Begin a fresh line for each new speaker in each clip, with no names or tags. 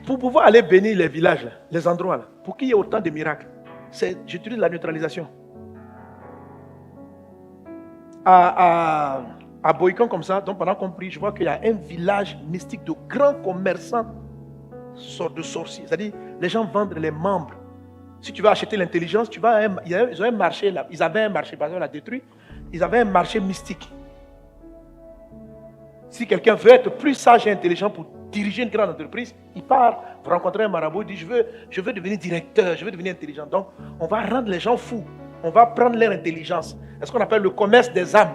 Pour pouvoir aller bénir les villages, là, les endroits, là, pour qu'il y ait autant de miracles, j'utilise la neutralisation. À Boïcon comme ça, donc pendant qu'on prie, je vois qu'il y a un village mystique de grands commerçants de sorciers. C'est-à-dire, les gens vendent les membres. Si tu veux acheter l'intelligence, tu vas ils ont un marché là. Ils avaient un marché, parce qu'on l'a détruit. Ils avaient un marché mystique. Si quelqu'un veut être plus sage et intelligent pour diriger une grande entreprise, il part rencontrer un marabout, il dit je veux devenir directeur, je veux devenir intelligent. Donc, on va rendre les gens fous. On va prendre leur intelligence. C'est ce qu'on appelle le commerce des âmes.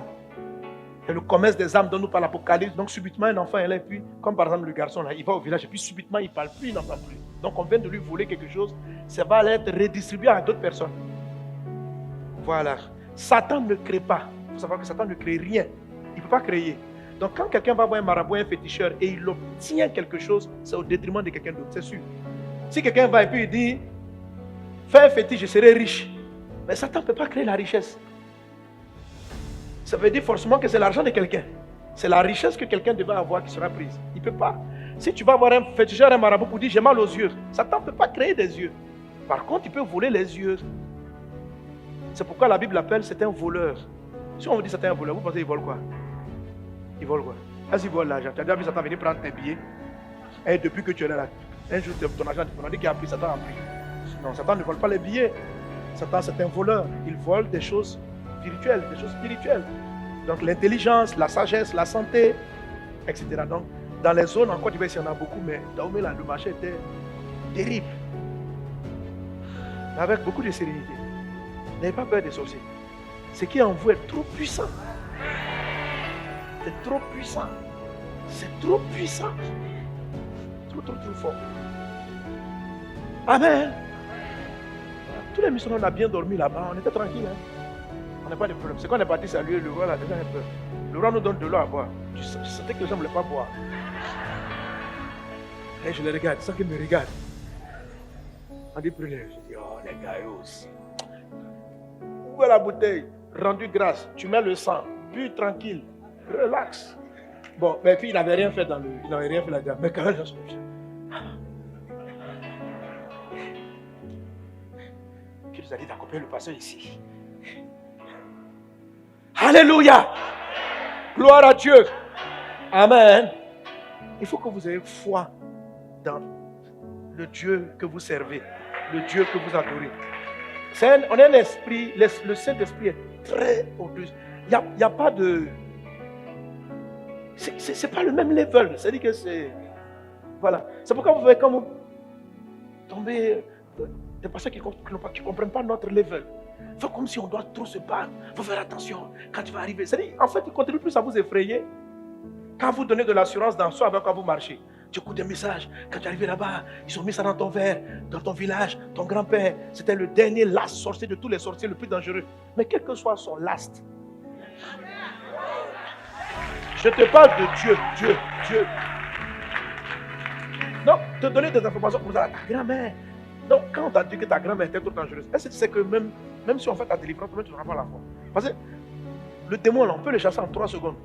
Et le commerce des âmes dont nous parle l'Apocalypse. Donc, subitement, un enfant est là, et puis, comme par exemple le garçon, là, il va au village, et puis subitement, il ne parle plus, il n'entend plus. Donc, on vient de lui voler quelque chose, ça va être redistribué à d'autres personnes. Voilà. Satan ne crée pas. Il faut savoir que Satan ne crée rien. Il ne peut pas créer. Donc, quand quelqu'un va voir un marabout, un féticheur, et il obtient quelque chose, c'est au détriment de quelqu'un d'autre, c'est sûr. Si quelqu'un va et puis il dit, fais un fétiche, je serai riche. Mais Satan ne peut pas créer la richesse. Ça veut dire forcément que c'est l'argent de quelqu'un. C'est la richesse que quelqu'un devait avoir qui sera prise. Il ne peut pas. Si tu vas voir un féticheur, un marabout pour dire j'ai mal aux yeux, Satan ne peut pas créer des yeux. Par contre, il peut voler les yeux. C'est pourquoi la Bible l'appelle, c'est un voleur. Si on vous dit c'est un voleur, vous pensez qu'il vole quoi? Il vole quoi? Est-ce qu'il vole l'argent? Tu as déjà vu Satan venir prendre tes billets? Et depuis que tu es là, un jour ton argent, on a dit qu'il a pris, Satan a pris. Non, Satan ne vole pas les billets. Satan c'est un voleur. Il vole des choses virtuelles, des choses spirituelles. Donc l'intelligence, la sagesse, la santé, etc. Donc dans les zones en Côte d'Ivoire, il y en a beaucoup, mais Dahomey, là, le marché était terrible. Avec beaucoup de sérénité. N'ayez pas peur des sorciers. Ce qui est en vous est trop puissant. C'est trop puissant. C'est trop puissant. Trop fort. Amen. Tous les missionnaires, on a bien dormi là-bas. On était tranquille. On n'a pas de problème. C'est qu'on est parti saluer le roi là, déjà un peu. Le roi nous donne de l'eau à boire. Tu sentais que les gens ne voulaient pas boire. Et je les regarde, sans qu'ils me regardent. On dit prenez. Je dis, oh les gars aussi. Où est la bouteille? Rendu grâce. Tu mets le sang. Bu tranquille. Relax. Bon, mais puis il n'avait rien fait il n'avait rien fait là-dedans. Mais quand même, qui nous a dit d'accompagner le pasteur ici? Alléluia! Gloire à Dieu! Amen! Il faut que vous ayez foi dans le Dieu que vous servez, le Dieu que vous adorez. On a un esprit, le Saint-Esprit est très au-dessus. Il n'y a pas de... C'est pas le même level. C'est-à-dire que c'est... Voilà. C'est pourquoi vous voyez quand vous tombez... Des personnes qui ne comprennent pas notre level. C'est comme si on doit trop se battre. Il faut faire attention quand tu vas arriver. C'est-à-dire, en fait, il contribue plus à vous effrayer quand vous donnez de l'assurance dans soi avant quand vous marchez. Tu écoutes des messages. Quand tu arrives là-bas, ils ont mis ça dans ton verre, dans ton village. Ton grand-père, c'était le dernier last sorcier de tous les sorciers, le plus dangereux. Mais quel que soit son last, je te parle de Dieu. Donc, te donner des informations comme ça à ta grand-mère. Donc, quand on t'a dit que ta grand-mère était trop dangereuse, est-ce que tu sais que même si on fait ta délivrance, tu n'auras pas la foi? Parce que le démon, là, on peut le chasser en 3 secondes.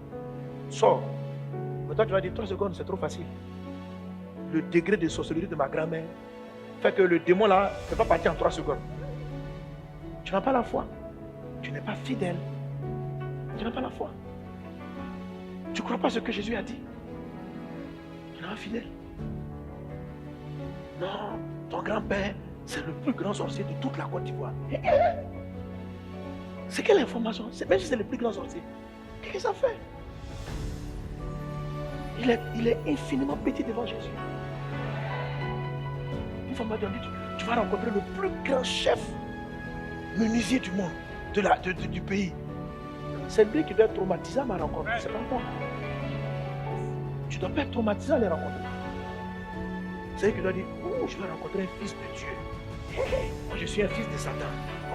Sors. Mais toi, tu vas dire 3 secondes, c'est trop facile. Le degré de sorcellerie de ma grand-mère fait que le démon, là, ne peut pas partir en 3 secondes. Tu n'as pas la foi. Tu n'es pas fidèle. Tu n'as pas la foi. Tu ne crois pas ce que Jésus a dit. Tu n'es pas fidèle. Non, ton grand-père, c'est le plus grand sorcier de toute la Côte d'Ivoire. C'est quelle information? Même si c'est le plus grand sorcier, qu'est-ce que ça fait? Il est infiniment petit devant Jésus. Une fois, tu vas rencontrer le plus grand chef menuisier du monde, du pays. C'est lui qui doit être traumatisé à ma rencontre, c'est pas moi. Tu ne dois pas être traumatisé à les rencontrer. C'est lui qui doit dire, oh, je vais rencontrer un fils de Dieu. Moi, je suis un fils de Satan.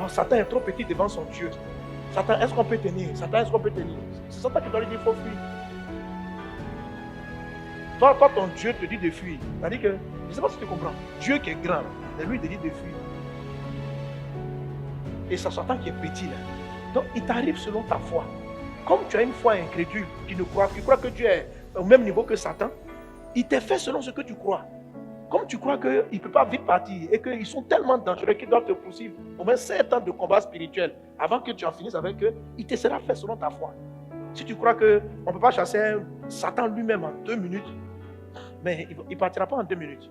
Oh, Satan est trop petit devant son Dieu. Satan, est-ce qu'on peut tenir? Satan, est-ce qu'on peut tenir? C'est Satan qui doit lui dire, il faut fuir. Toi, ton Dieu te dit de fuir. C'est-à-dire que, je ne sais pas si tu comprends. Dieu qui est grand, c'est lui qui te dit de fuir. Et c'est Satan qui est petit là. Donc, il t'arrive selon ta foi. Comme tu as une foi incrédule, qui croit que Dieu est au même niveau que Satan, il t'est fait selon ce que tu crois. Comme tu crois qu'il ne peut pas vite partir et qu'ils sont tellement dangereux qu'ils doivent te poursuivre au moins 7 ans de combat spirituel avant que tu en finisses avec eux, il te sera fait selon ta foi. Si tu crois qu'on ne peut pas chasser Satan lui-même en 2 minutes, mais il ne partira pas en 2 minutes.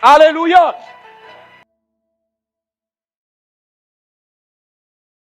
Alléluia!